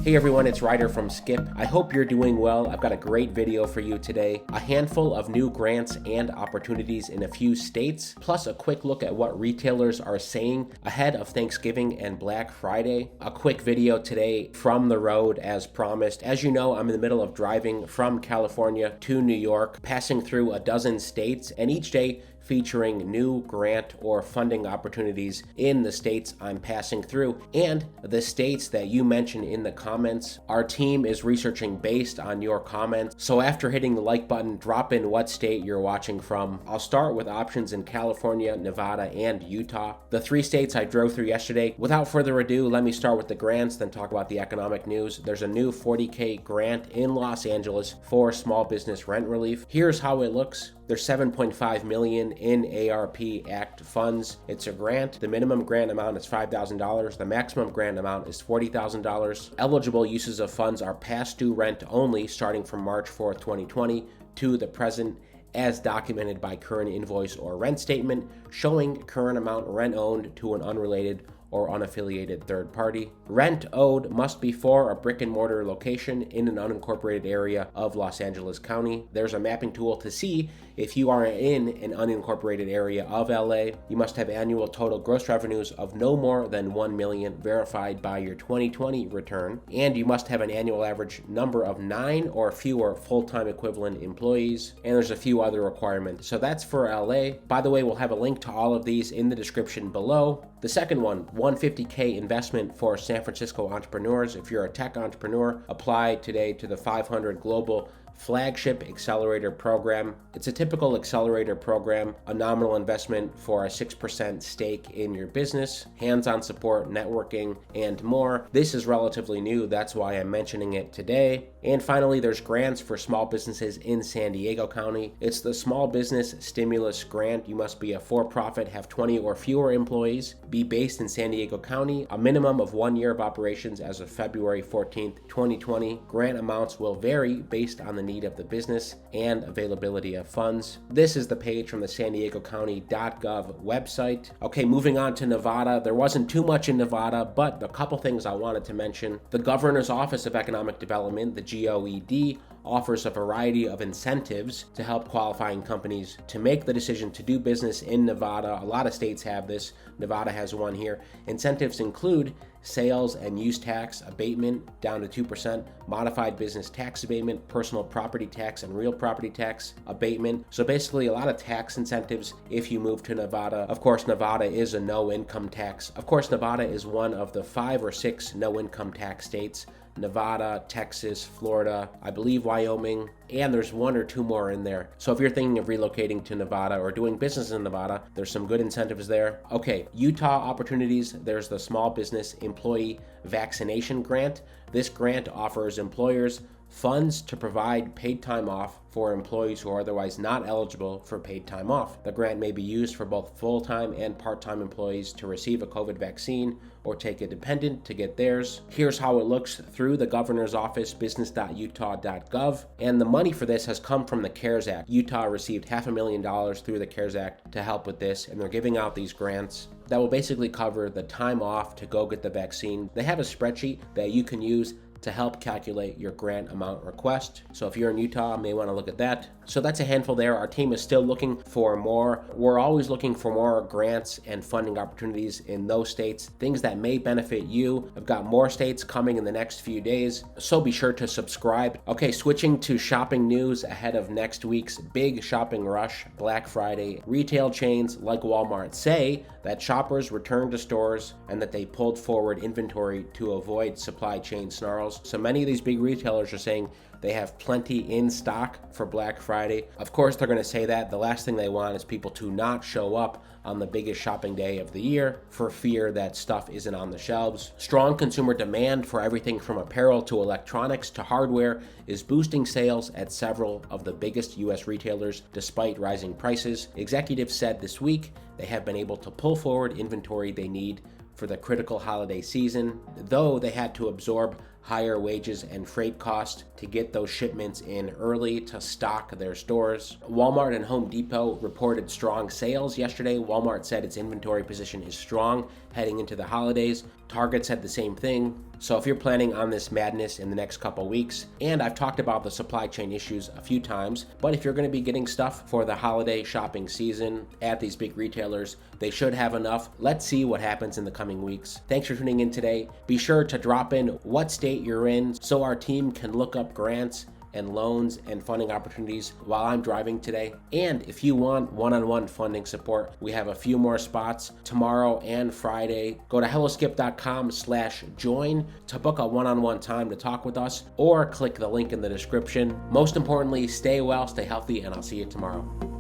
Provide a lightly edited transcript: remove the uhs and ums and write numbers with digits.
Hey everyone, it's Ryder from Skip. I hope you're doing well. I've got a great video for you today. A handful of new grants and opportunities in a few states, plus a quick look at what retailers are saying ahead of Thanksgiving and Black Friday. A quick video today from the road as promised. As you know, I'm in the middle of driving from California to New York, passing through a dozen states, and each day featuring new grant or funding opportunities in the states I'm passing through and the states that you mention in the comments. Our team is researching based on your comments. So after hitting the like button, drop in what state you're watching from. I'll start with options in California, Nevada, and Utah, the three states I drove through yesterday. Without further ado, let me start with the grants, then talk about the economic news. There's a new $40K grant in Los Angeles for small business rent relief. Here's how it looks. There's $7.5 million in ARP Act funds. It's a grant. The minimum grant amount is $5,000. The maximum grant amount is $40,000. Eligible uses of funds are past due rent only starting from March 4th, 2020 to the present, as documented by current invoice or rent statement showing current amount rent owed to an unrelated or unaffiliated third party. Rent owed must be for a brick and mortar location in an unincorporated area of Los Angeles County. There's a mapping tool to see if you are in an unincorporated area of LA. You must have annual total gross revenues of no more than 1 million verified by your 2020 return, and you must have an annual average number of 9 or fewer full-time equivalent employees, and there's a few other requirements. So that's for LA. By the way, we'll have a link to all of these in the description below. The second one, $150K investment for San Francisco entrepreneurs. If you're a tech entrepreneur, apply today to the 500 Global Flagship Accelerator Program. It's a typical accelerator program, a nominal investment for a 6% stake in your business, hands-on support, networking, and more. This is relatively new, that's why I'm mentioning it today. And finally, there's grants for small businesses in San Diego County. It's the Small Business Stimulus Grant. You must be a for-profit, have 20 or fewer employees, be based in San Diego County, a minimum of 1 year of operations as of February 14th, 2020. Grant amounts will vary based on the need of the business and availability of funds. This is the page from the San Diego County.gov website. Okay, moving on to Nevada. There wasn't too much in Nevada, but a couple things I wanted to mention. The Governor's Office of Economic Development, the GOED, offers a variety of incentives to help qualifying companies to make the decision to do business in Nevada. A lot of states have this. Nevada has one here. Incentives include sales and use tax abatement down to 2%, modified business tax abatement, personal property tax, and real property tax abatement. So basically a lot of tax incentives if you move to Nevada. Of course, Nevada is a no income tax. Of course, Nevada is one of the 5 or 6 no income tax states. Nevada, Texas, Florida, I believe Wyoming, and there's 1 or 2 more in there. So if you're thinking of relocating to Nevada or doing business in Nevada, there's some good incentives there. Okay, Utah opportunities. There's the Small Business Employee Vaccination Grant. This grant offers employers funds to provide paid time off for employees who are otherwise not eligible for paid time off. The grant may be used for both full-time and part-time employees to receive a COVID vaccine or take a dependent to get theirs. Here's how it looks through the Governor's Office, business.utah.gov. And the money for this has come from the CARES Act. Utah received $500,000 through the CARES Act to help with this, and they're giving out these grants that will basically cover the time off to go get the vaccine. They have a spreadsheet that you can use to help calculate your grant amount request. So if you're in Utah, you may want to look at that. So that's a handful there. Our team is still looking for more. We're always looking for more grants and funding opportunities in those states, things that may benefit you. I've got more states coming in the next few days, so be sure to subscribe. Okay, switching to shopping news ahead of next week's big shopping rush, Black Friday. Retail chains like Walmart say that shoppers returned to stores and that they pulled forward inventory to avoid supply chain snarls. So many of these big retailers are saying they have plenty in stock for Black Friday. Of course, they're going to say that. The last thing they want is people to not show up on the biggest shopping day of the year for fear that stuff isn't on the shelves. Strong consumer demand for everything from apparel to electronics to hardware is boosting sales at several of the biggest U.S. retailers despite rising prices. Executives said this week they have been able to pull forward inventory they need for the critical holiday season, though they had to absorb higher wages and freight costs to get those shipments in early to stock their stores. Walmart and Home Depot reported strong sales yesterday. Walmart said its inventory position is strong heading into the holidays. Target said the same thing. So if you're planning on this madness in the next couple weeks, and I've talked about the supply chain issues a few times, but if you're going to be getting stuff for the holiday shopping season at these big retailers, they should have enough. Let's see what happens in the coming weeks. Thanks for tuning in today. Be sure to drop in what state you're in so our team can look up grants and loans and funding opportunities while I'm driving today. And if you want one-on-one funding support, we have a few more spots tomorrow and Friday. Go to helloskip.com/join to book a one-on-one time to talk with us, or click the link in the description. Most importantly, stay well, stay healthy, and I'll see you tomorrow.